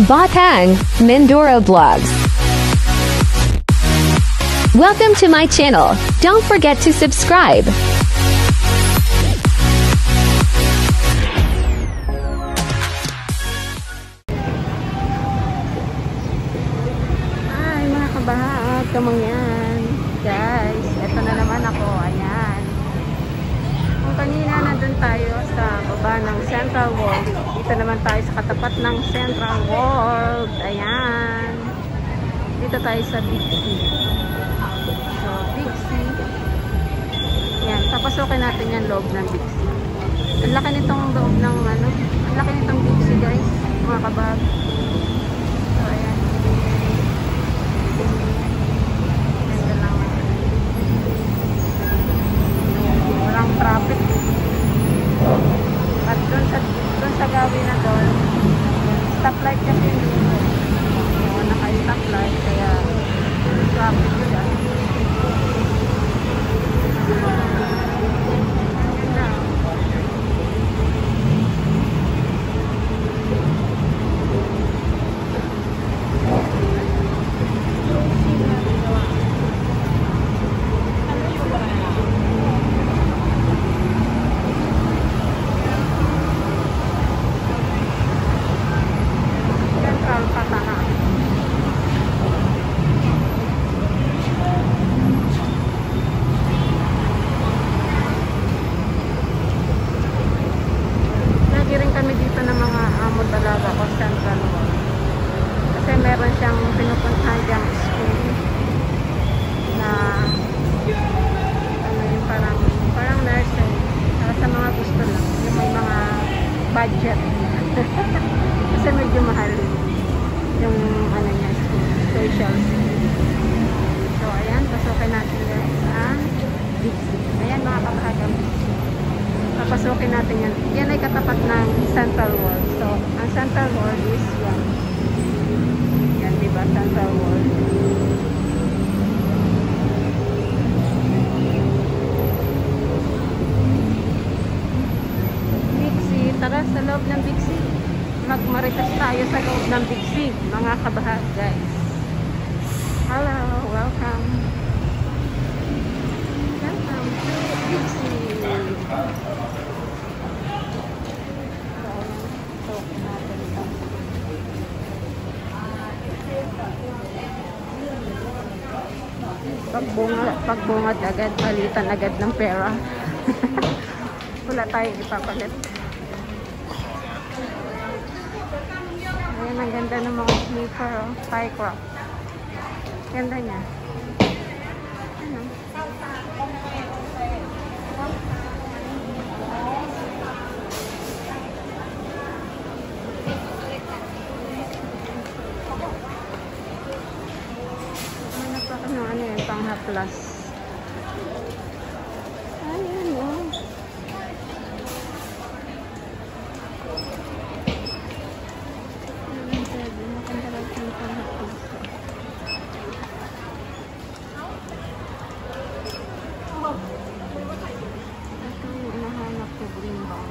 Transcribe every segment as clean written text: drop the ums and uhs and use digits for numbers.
Batang, Mindoro Vlogs. Welcome to my channel. Don't forget to subscribe. Ay, mga kabahat, kamangyan. Guys, eto na naman ako. Ayan. Kung kanina nandun tayo sa baba ng Central World, dito naman tayo sa katapat ng Central World. Ayan. Dito tayo sa Big C. So, Big C. Ayan, papasokin natin yung loob ng Big C. Ang laki nitong loob ng ano, ang laki nitong Big C, guys, mga kabahat. So, ayan. Ganda lang. Walang traffic. At dun sa gawin na doon, stoplight kasi yun. So, naka-stoplight, kaya traffic yun. Meron siyang pinupuntahan diyang school na ano yung parang nursery sa mga gusto lang yung may mga budget kasi medyo mahal yung ano niya school, social school. So ayan, pasukin natin guys ang Big C. Ayan mga kapahagam, papasukin natin yan ay katapat ng Central World. So ang Central World is yan, diba? Central World. Big C. Tara sa loob ng Big C. Magmaritas tayo sa loob ng Big C, mga kabahag guys. Hello, welcome. Welcome to Big C. Pagbungad agad, palitan agad ng pera. Wala tayong ipapalit. Ayan, ang ganda ng mga sneaker, oh. Thai crop. Ganda niya. Ano? Ano yan, pang haplas. Ayan o. Ito yung nahanap ko, green bang.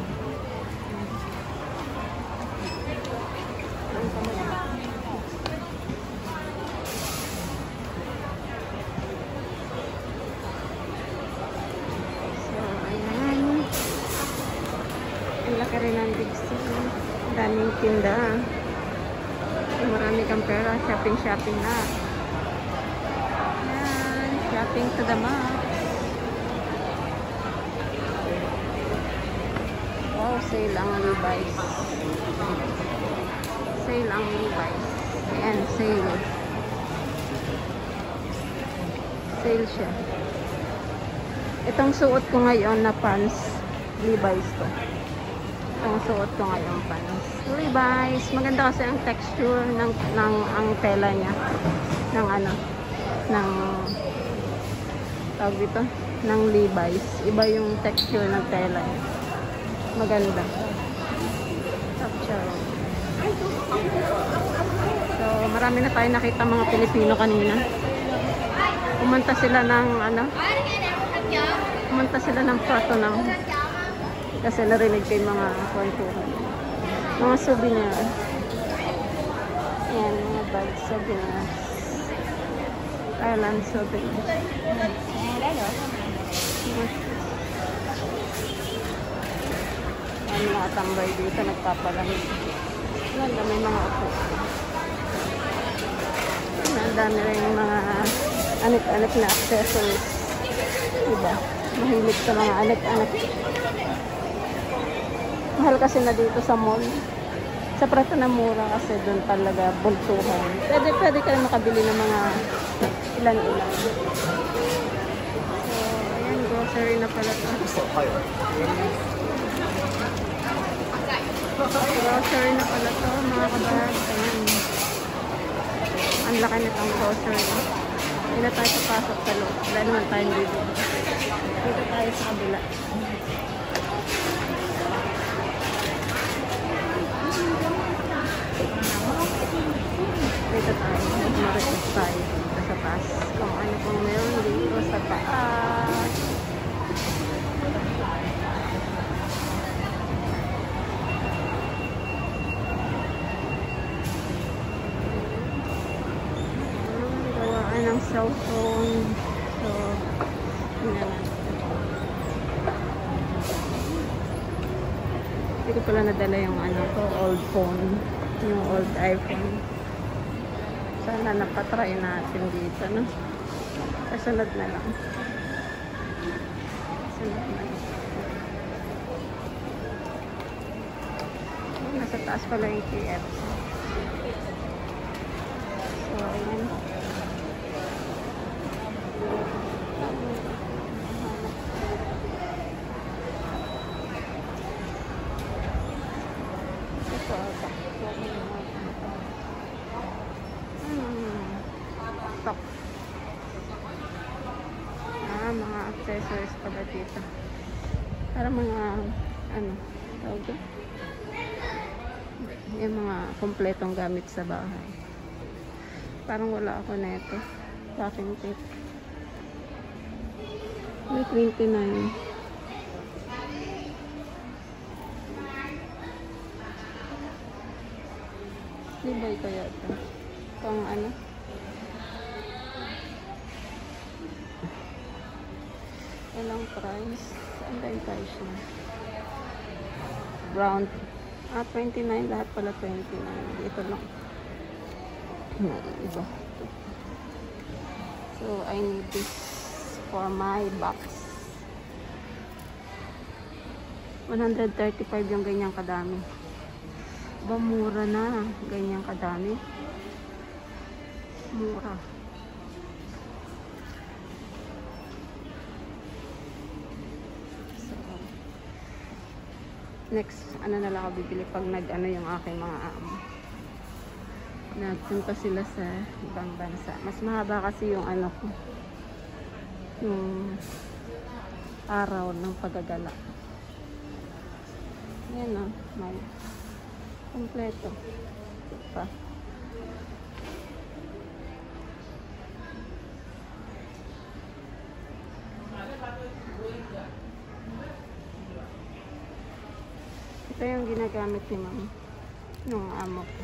Laki rin ang Big C. Daming tinda. Marami kang pera. Shopping na. Yan. Shopping to the max. Wow, sale ang Levi's. Sale ang Levi's. Ayan, sale. Sale siya. Itong suot ko ngayon na pants, Levi's to. Ang suot ko ngayon pants, Levi's. Maganda kasi ang texture ng ang tela niya ng ano, ng tawag dito, ng Levi's. Iba yung texture ng tela niya. Maganda. Top chow. So marami na tayo nakita mga Pilipino kanina. Pumunta sila ng ano, pumunta sila ng Pratunam kasi narinig ko yung mga kwentuhan, mga souvenir. souvenirs. Thailand souvenirs. Ang mga tambay dito nagpapalamig. Wala, may mga upo. Ang dami rin yung mga anik-anik na accessories. Diba? Mahilig sa mga anik-anik. Mahal kasi na dito sa mall. Sa preto na mura kasi doon talaga bultuhan. Pwede kayo makabili ng mga ilan-ilan. So, ayan, grocery na pala ito. Grocery na pala ito, mga kabag. Ayan. Ang laki nitong grocery. Hindi na tayo papasok sa loob. Wala naman tayong dito. Dito tayo sa kabila. Dito tayo. Marites tayo dito sa taas. Kung ano pong meron dito sa taas. Gawaan ng cellphone. So, yun na lang. Hindi ko pala nadala yung ano ko, old phone. Yung old iPhone. Sana napatry natin dito, no? Kasunod na lang. Kasunod na lang. Nasa taas pala yung KFC. So, ayan. Mga accessories pala dito. Para mga ano, tawag ko? Yung mga kompletong gamit sa bahay. Parang wala ako na ito. Packing tape. May 29. Libay kaya ito. Pang ano? Walang price. Saan ba yung price niya? Brown. 29. Lahat pala 29. Dito lang. Iba. So, I need this for my box. 135 yung ganyang kadami. Ba, mura na. Ganyang kadami. Mura. Next, ano na lang ako bibili pag nag-ano yung aking mga amo. Nagpunta sila sa ibang bansa. Mas mahaba kasi yung ano ko. Yung araw ng paggagala. Yan o. May kompleto. Pa. Ito yung ginagamit ni ma'am nung amo ko.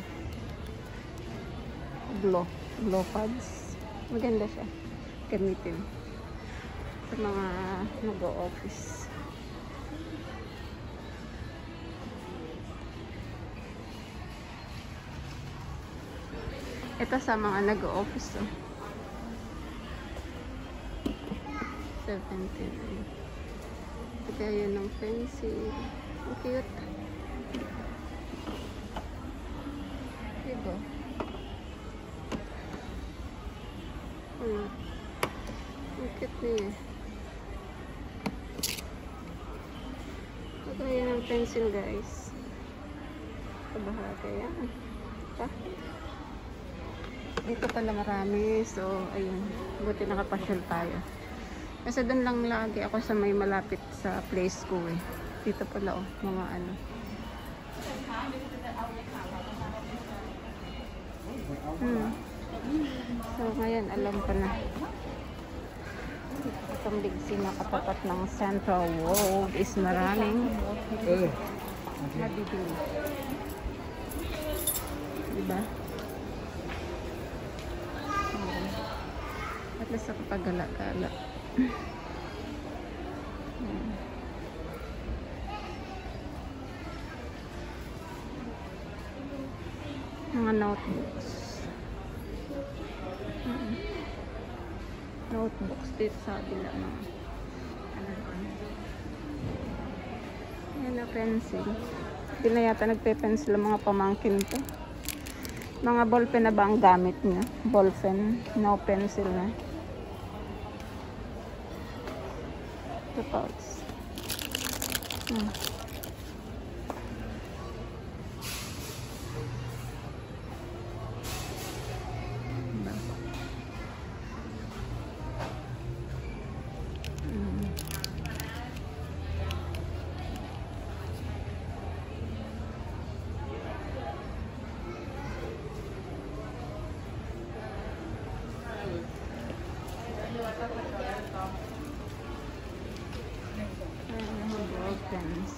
Blow pads. Maganda siya. Gamitin. Sa mga nag-o-office. Ito sa mga nag-o-office. Oh. 17. Ito yun ng pencil. Ang cute. Diba? Ang cute niya. Ito yun ang pencil, guys. Kabahaga yan. Pa. Dito pala marami. So, ayun. Buti nakapasyal tayo. Kasi doon lang lagi ako sa may malapit sa place ko eh. Dito pala oh, mga ano. So, ngayon alam ko na. Itong bigsi na katapat ng Central World is maraming mabibili. Diba? Basta kapag gala-gala. Mga notebooks. Notebooks dito sa kabila ng yan na pencil. Hindi na yata nagpe-pencil ang mga pamangkin to. Mga ballpen na ba ang gamit niya? Ballpen, no pencil na. Ito pouch. Ballpens.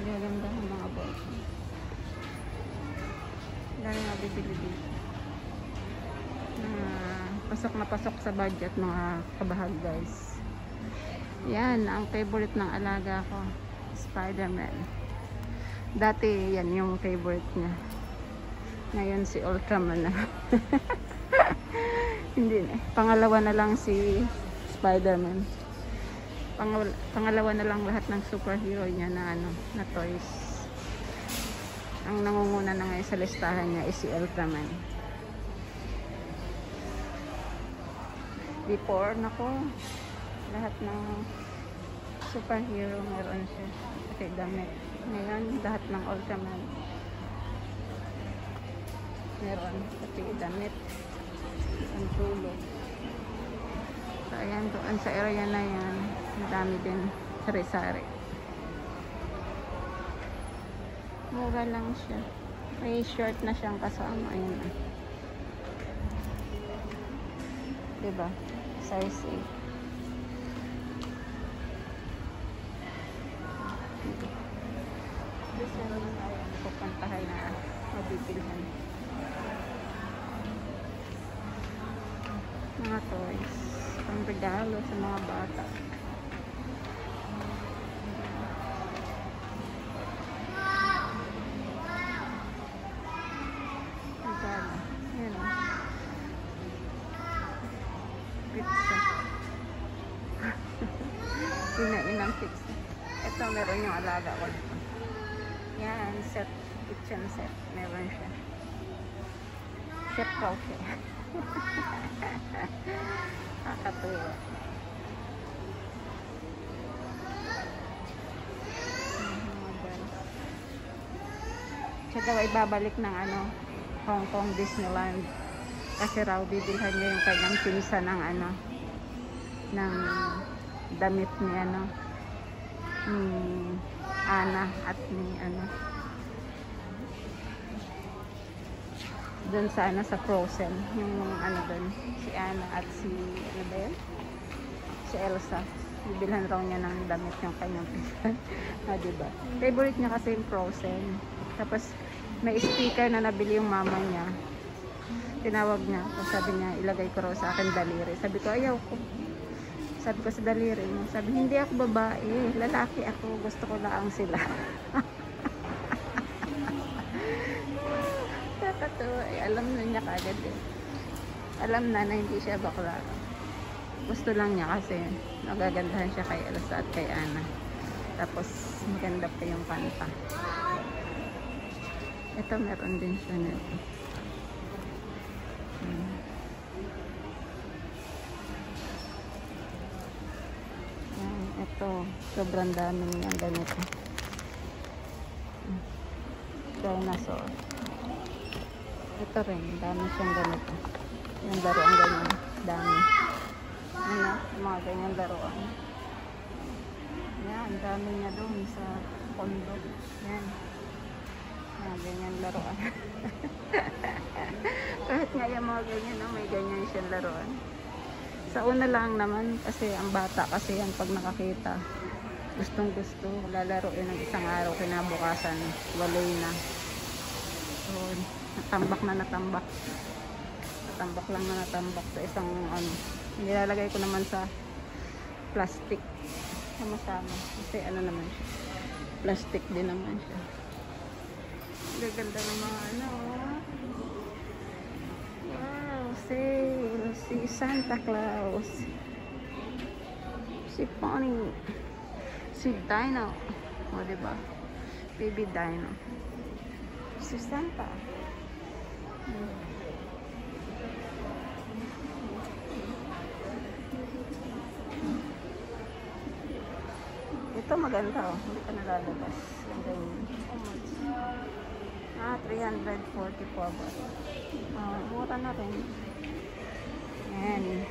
Gaganda ng mga ballpens. Dami nga bibili dito. Pasok na pasok sa budget mga kabahag guys. Yan ang favorite ng alaga ko, Spider-Man. Dati yan yung favorite niya. Ngayon si Ultraman na. Hindi na. Pangalawa na lang si Spider-Man. Pangalawa na lang lahat ng superhero niya na na toys. Ang nangunguna na ngayon sa listahan niya is si Ultraman. Before, nako, lahat ng superhero meron siya. Kasi damit. Ngayon, lahat ng Ultraman meron. Kasi damit. Ang tulog. So, ayan, doon sa area na yan, madami din sari-sari. Mura lang siya. May short na siyang kasama. Ayan. Diba? Size 8. This meron na tayo pupuntahan na mabibilhan. Mga toys. Pang regalo sa mga bata. Regalo. Ayan o. Pizza. Inang pizza. Ito meron yung alaga ko dito. Yan, set. Kitchen set. Meron siya. Chef Roque. Nakakatuwa. Siya daw ay babalik ng Hong Kong Disneyland. Kasi raw bibilhan niya yung kanyang pinsa ng ng damit ni ni Anna at ni doon sa sa Frozen, yung doon si Anna at si ba yun? Si Elsa. Bibilhan raw niya ng damit yung kanyang pinsan. Diba? Favorite niya kasi yung Frozen. Tapos may sticker na nabili yung mama niya. Tinawag niya ako, sabi niya ilagay ko raw sa akin daliri. Sabi ko ayaw ko. Sabi ko sa daliri mo, sabi hindi ako babae, lalaki ako, gusto ko lang sila. Nakakatuwa eh, alam na niya kagad eh. Alam na hindi siya bakla. Gusto lang niya kasi nagagandahan siya kay Elsa at kay Anna. Tapos maganda pa yung kanta. Ito meron din siya nito. Ito, sobrang dami niyang ganito. Dinosaur. Ito rin, dami siyang ganito. Yung laruan ganyan, dami. Mga ganyan laruan. Yan, dami niya doon sa kondo. Yan. Mga ganyan laruan. Kahit nga yung mga ganyan, may ganyan siyang laruan. Sa una lang naman, kasi ang bata kasi yan pag nakakita, gustong gusto, lalaroin ng isang araw, kinabukasan, waloy na. So, natambak na natambak. tambak lang na natambak sa isang ano. Nilalagay ko naman sa plastic. Sama-sama. Kasi ano naman siya. Plastic din naman siya. Gaganda ng mga ano. Wow, sale. Si Santa Claus. Si Pony. Si Dino. O, diba? Baby Dino. Si Santa. Ito maganda oh. Hindi ka nalalabas. Ganda yun. Ah, 340 po ba? Mura na rin. Ayan.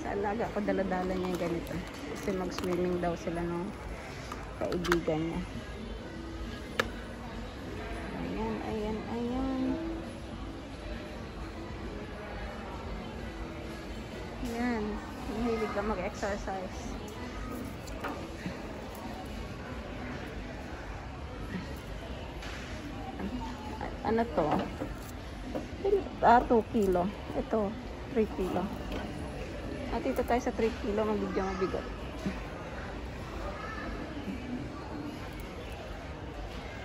Sa alaga ko daladala niya yung ganito. Kasi mag-swimming daw sila ng kaibigan niya. Ayan, ayan, ayan. Ayan. Mahilig ka mag-exercise. Ano to? 2 kilo. Ito, 3 kilo. At ito tayo sa 3 kilo, magiging mabigat.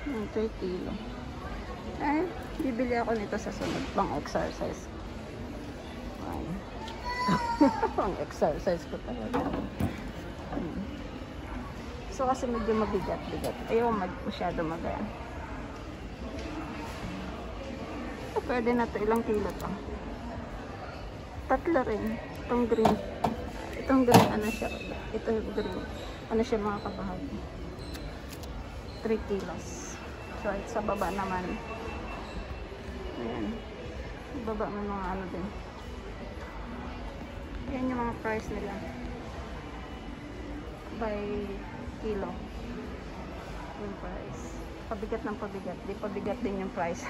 Yung 3 kilo. Ay, bibili ako nito sa sunod pang exercise. Ay. Pang exercise ko talaga. So kasi medyo mabigat-bigat. Ayaw masyado magaan. Pwede na to. Ilang kilo to? 3 rin. Itong green. Itong green, ano siya? Ito yung green. Ano siya mga kabahagi? 3 kilos. So, sa baba naman. Ayan. Baba may mga ano din. Ayan yung mga price nila. By kilo. Yung price. Pabigat ng pabigat. Di pabigat din yung price.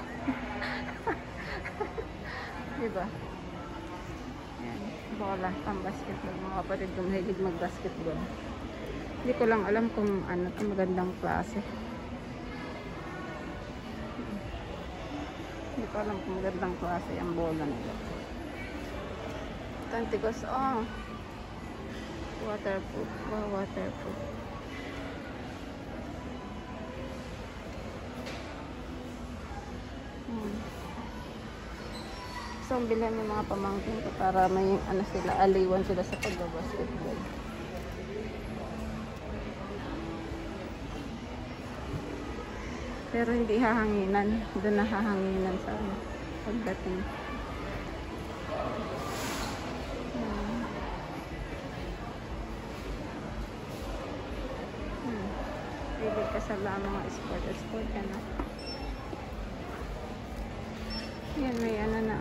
Diba? Ayan. Bola. Pang basketball. Mga kapatid kung mahilig mag-basketball. Hindi ko lang alam kung ano ito magandang klase. Hindi ko alam kung magandang klase ang bola nila. Tantigos. Oh. Waterproof. Wow, waterproof. So, bilhan yung mga pamangkin ko para may ano sila, aliwan sila sa pag-basketball. Pero hindi hahanginan. Doon na hahanginan sa pagdating. Pili ka sa mga sport ka na. Yan, may ano na.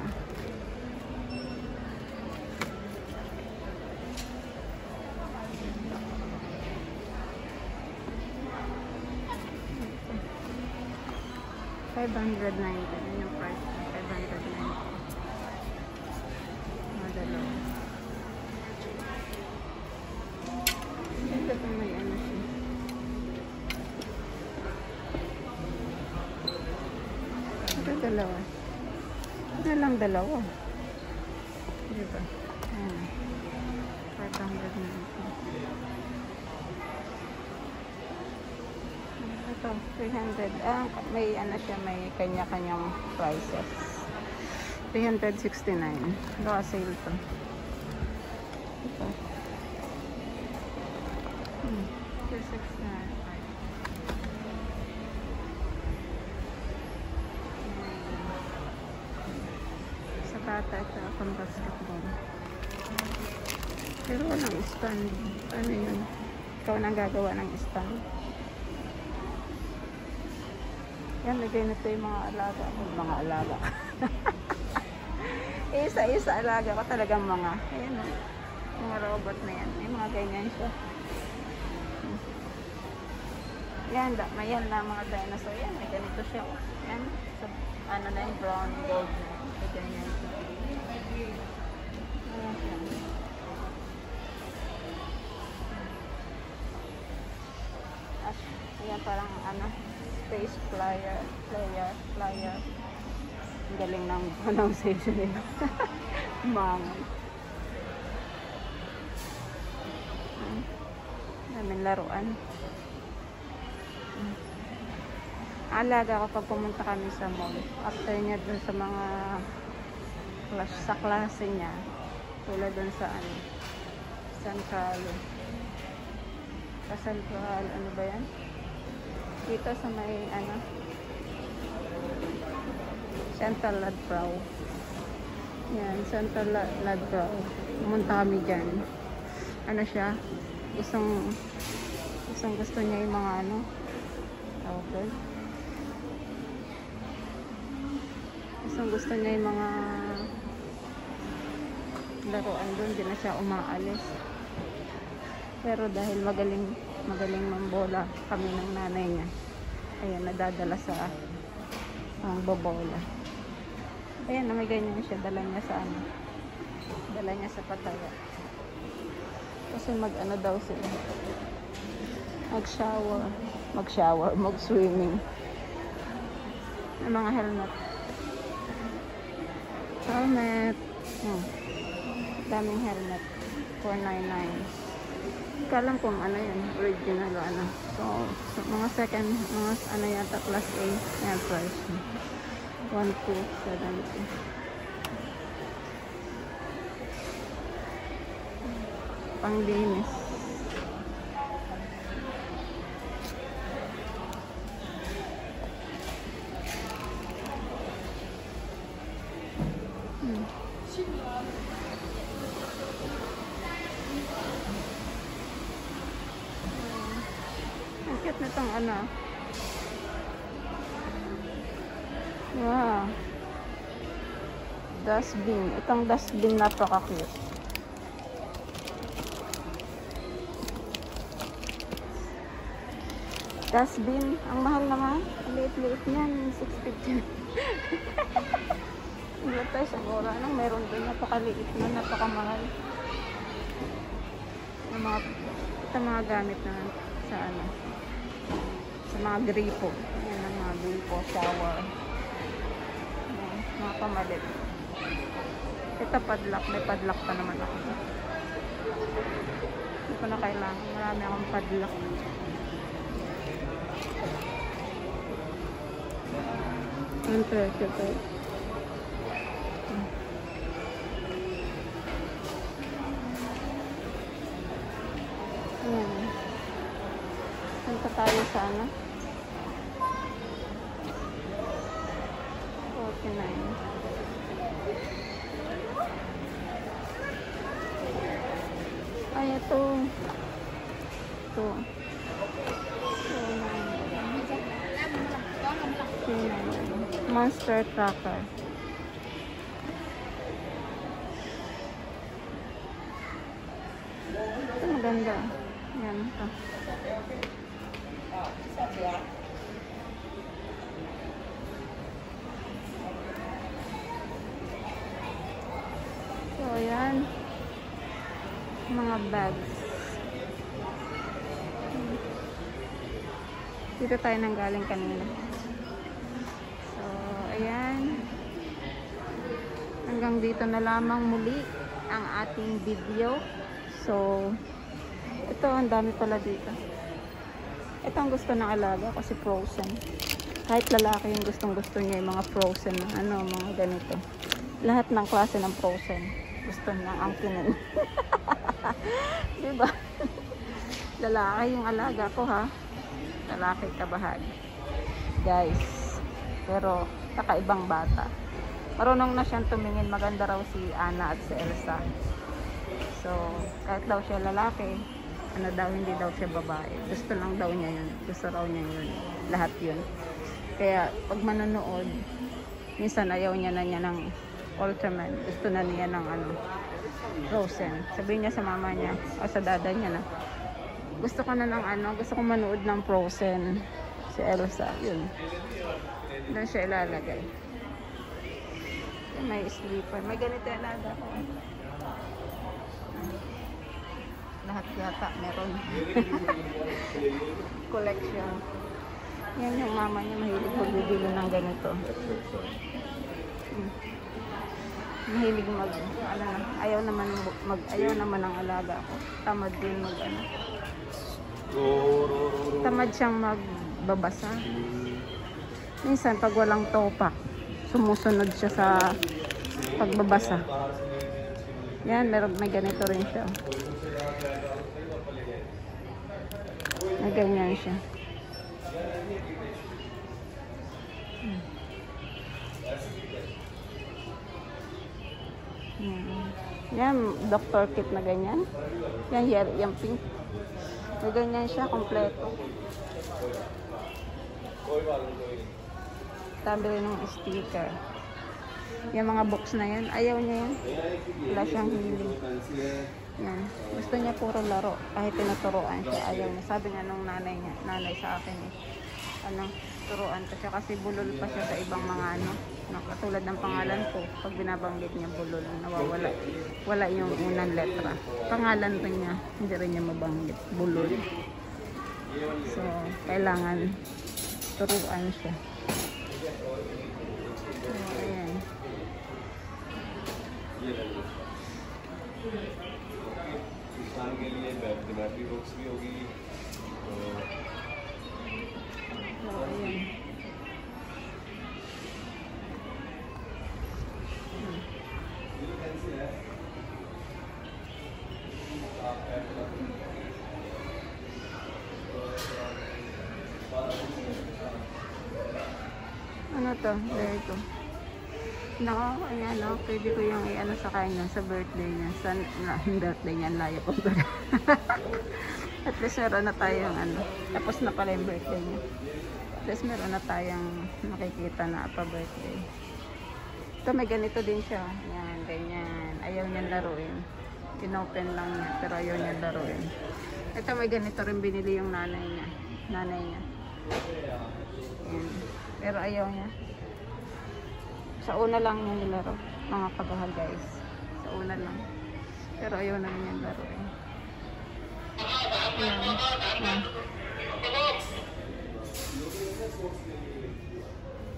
$590. Yan yung price. $590. Madalo. Ito pa may ano siya. Ito dalawa. Ito lang dalawa. Diba? Ayan. 590. Ito, 300. May ano siya, may kanya-kanyang prices. 369. Gawa sale to. Ito. 269. Sa bata ito, pang basketball. Pero walang stand. Ano yun? Ikaw nang gagawa ng stand. Yan, lagay na ito yung mga alaga. Mga alaga. Isa-isa alaga ko talagang mga. Ayan o. Mga robot na yan. May mga ganyan siya. Yan, may yan na mga dinosaur. Yan, may ganito siya. Yan. So, ano na yung brown gold. May ganyan siya. Ayan siya. Ayan, parang ano. Space flyer. Ang galing ng pronunciation nila. Mangoy. Daming laruan. Alaga kapag pumunta kami sa mall. After niya dun sa mga sa klase niya. Tulad dun sa Central. Sa Central, ano ba yan? Dito sa may Central Ladbrau. Yan, Central Ladbrau. Pumunta kami dyan. Ano siya? Gusto niya yung mga okay. Gusto niya yung mga laruan doon. Di na siya umaalis. Pero dahil magaling mambola kami ng nanay niya, ayan, nadadala sa bobola. Ayan, may ganyan siya. Dala niya sa pataya. Kasi daw sila. Mag-swimming. May mga helmet. Daming helmet. $499. Hindi ko alam kung yun, original o ano. So mga second, mga yata, class A. Ayan, price. 1,270. Panglinis. Ang cute nitong wow, dustbin. Itong dustbin napaka-cute. Dustbin, ang mahal naman. Liit-liit niyan, 650. Hindi tayo sa mura. Meron doon, napakaliit na, napakamahal. Ito mga gamit na sa mga gripo. Ayan ang mga gripo, shower. Ayan, mga pamalit. Ito padlock, may padlock pa naman ako. Hindi ko na kailangan, marami akong padlock. Ito. Ayan. Punta tayo sa 49. Ay, ito. Monster Trucker. Ito maganda. Yan ito. So, yan. Mga bags. Dito tayo nanggaling kanina. So, ayan. Hanggang dito na lamang muli ang ating video. So, ito, ang dami pala dito. Ito ang gusto ng alaga kasi frozen. Kahit lalaki yung gustong-gusto niya yung mga frozen na mga ganito. Lahat ng klase ng frozen. Gusto niya ang kinin. Diba? Lalaki yung alaga ko, ha? Lalaki kabahagi. Guys. Pero, kakaibang bata. Marunong na siyang tumingin. Maganda raw si Anna at si Elsa. So, kahit daw siya lalaki, hindi daw siya babae. Gusto lang daw niya yun. Gusto raw niya yun. Lahat yun. Kaya, pag manonood, minsan ayaw niya ng Ultraman. Gusto na niya ng Frozen. Sabihin niya sa mama niya, o sa dada niya na, gusto ko manood ng Frozen. Si Elsa, yun. Doon siya ilalagay. May sleeper. May ganito alaga ko. Lahat yata meron. Collection. Yan yung mama niya mahilig magbibili ng ganito. Mahilig ayaw naman ang alaga ko. Tamad din tamad siyang magbabasa. Minsan pag walang topak, sumusunod siya sa pagbabasa. Yan, may ganito rin siya. May ganyan siya. Yan, doctor kit na ganyan. Yan, yan pink. May ganyan siya, kompleto. Tabi rin ng sticker. Yung mga box na yan, ayaw niya yan. Wala siyang hiling. Yan. Gusto niya puro laro. Kahit tinuturuan siya, ayaw niya. Sabi nga nung nanay sa akin turuan ko siya kasi bulol pa siya sa ibang mga katulad ng pangalan ko. Pag binabanggit niya bulol, nawawala. Wala yung unang letra. Pangalan rin niya, hindi rin niya mabanggit. Bulol. So, kailangan turuan siya. So, ayan. Ano to? There ito. Ayan, pwede ko yung sa kanya sa birthday niya. Yung birthday niya, layo ko. At least meron na tayong tapos na pala yung birthday niya. At least meron na tayong nakikita na pa-birthday. Ito, may ganito din siya. Yan, ganyan. Ayaw niyang laruin. Pinopen lang niya, pero ayaw niyang laruin. Ito, may ganito rin binili yung nanay niya. Yan. Pero ayaw niya. Sa una lang niya nilaro. Mga pagahal guys. Sa una lang. Pero ayaw na niya laruin. Yan.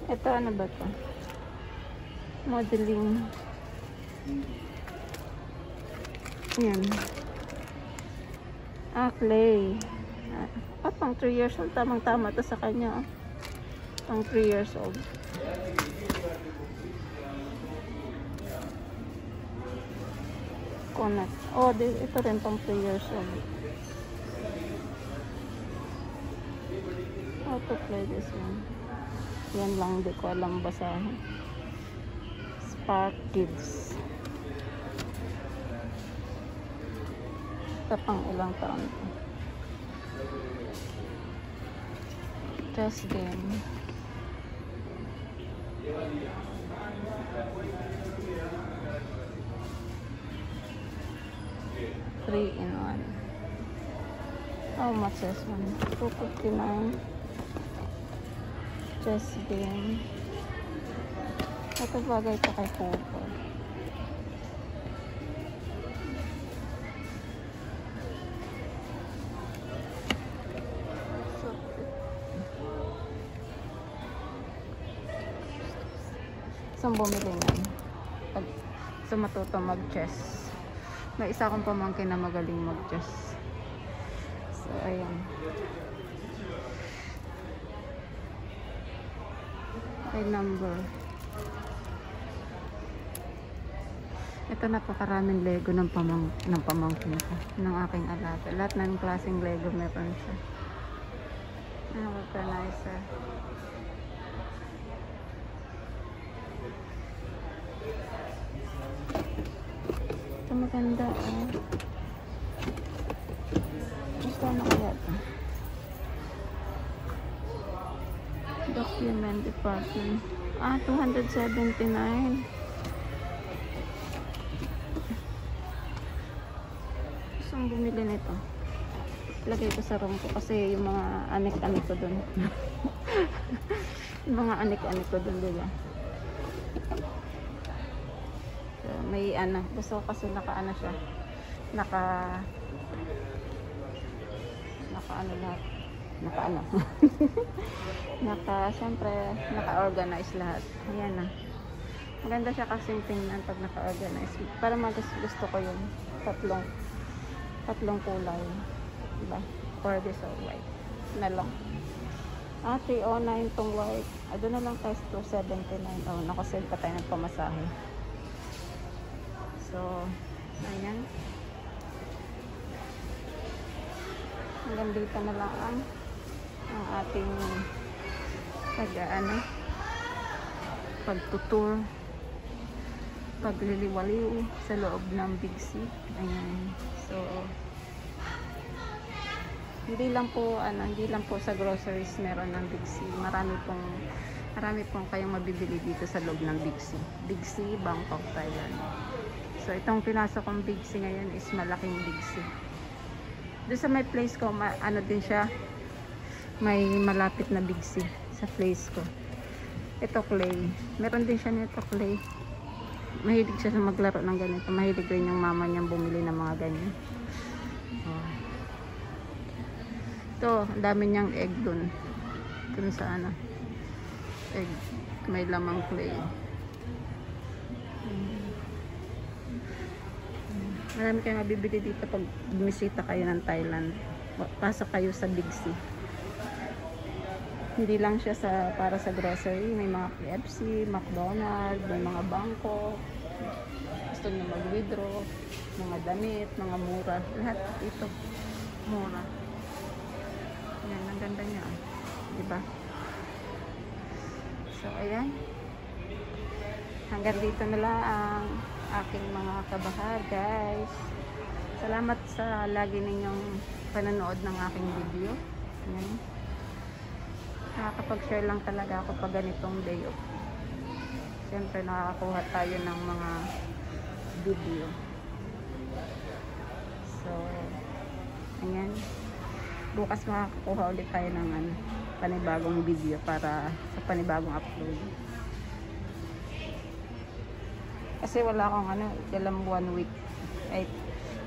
Ito ano ba ito? Modeling. Yan. Clay. Pang 3 years old. Tamang-tama to sa kanya. Pang 3 years old. Connect. Ito rin pang 3 years old. How to play this one? Yan lang, di ko alam basahin. Spark Kids. Ito pang ilang taon to. Chess game. Three in one. How much is one? $2.59. Chess game. Ito bagay pa kay Popo. Saan bumili niyan? Pag matuto mag-chess. May isa akong pamangkin na magaling mag-chess. So, ayan. Okay, number. Ito, napakaraming Lego ng pamangkin ko. Ng aking alaga. Lahat ng klaseng Lego meron siya. Organizer. Ito maganda gusto na kaya ito document department $279. Gusto bumili nito, lagay ko sa room ko kasi yung mga anik-anik ko dun yung mga anik-anik ko dun, diba? May gusto ko kasi siya lahat syempre naka-organize lahat. Ayan Maganda siya kasing tingnan pag naka-organize. Para gusto ko yung tatlong kulay. Diba? Or this or white. Na lang. 309 tong white. Doon na lang tayo 279. Oh, nakasave pa tayo ng pamasahe. So, ayan. Hanggang dito na lang ang ating pagtutour, pagliliwaliw sa loob ng Big C. Ayan. So, hindi lang po sa groceries meron ng Big C. Marami pong kayong mabibili dito sa loob ng Big C. Big C, Bangkok, Thailand. So, itong pinasok kong Big C ngayon is malaking Big C. Doon sa may place ko, din siya, may malapit na Big C sa place ko. Ito clay. Meron din siya nito clay. Mahilig siya sa maglaro ng ganito. Mahilig rin yung mama niyang bumili ng mga ganyan. Oh. Ito, ang dami niyang egg dun. Dun sa egg. May lamang clay. Marami kayong mabibili dito pag bumisita kayo ng Thailand. Pasok kayo sa Big C. Hindi lang siya para sa grocery. May mga KFC, McDonald's, may mga bangko. Gusto nyo mag-withdraw, mga damit, mga mura. Lahat ito, mura. Yan, ang ganda niya. Diba? So, ayan. Hanggang dito na lang ang aking mga kabahag, guys. Salamat sa lagi ninyong panonood ng aking video. Ayan. Nakakapag-share lang talaga ako pag ganitong day off. Siyempre nakakakuha tayo ng mga video. So, ayan. Bukas makakakuha ulit tayo ng panibagong video para sa panibagong upload. Kasi wala akong dalam 1 week. Ay,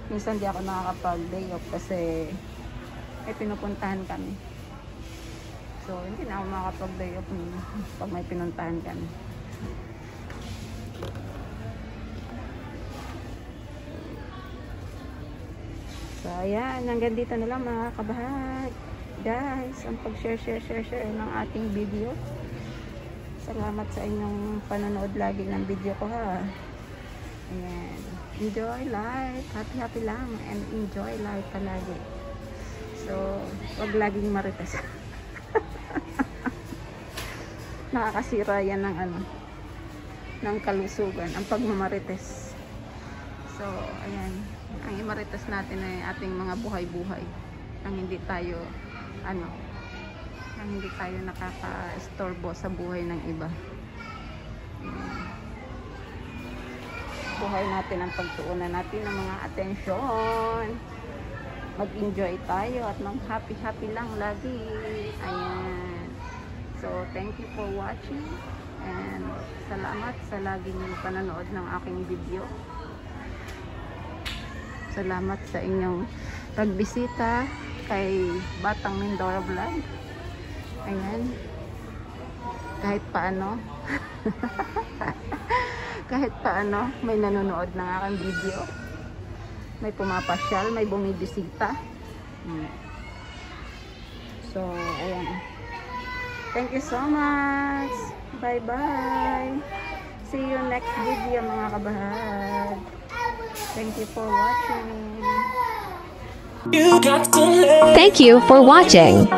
minsan di ako nakakapag-day off kasi may pinupuntahan kami. So, hindi na ako makakapag-day off pag may pinuntahan kami. So, ayan. Hanggang dito na lang mga kabahag. Guys, ang pag-share ng ating video. Salamat sa inyong panonood lagi ng video ko, ha. Ayan. Enjoy life. Happy lang. And enjoy life palagi. So, wag laging marites. Nakakasira yan ng kalusugan, ang pagmamarites. So, ayan, ang imarites natin ay ating mga buhay-buhay, ang hindi tayo nakaka-istorbo sa buhay ng iba. Buhay natin ang pagtuunan natin ng mga atensyon, mag-enjoy tayo at mag-happy lang lagi. Ayan. So, thank you for watching and salamat sa lagi niyong panonood ng aking video. Salamat sa inyong pagbisita kay Batang Mindoro Vlog. Ayan. Kahit paano may nanonood ng aking video. May pumapasyal, may bumibisita. So, ayan. Thank you so much. Bye-bye. See you next video mga kabahag. Thank you for watching. Thank you for watching.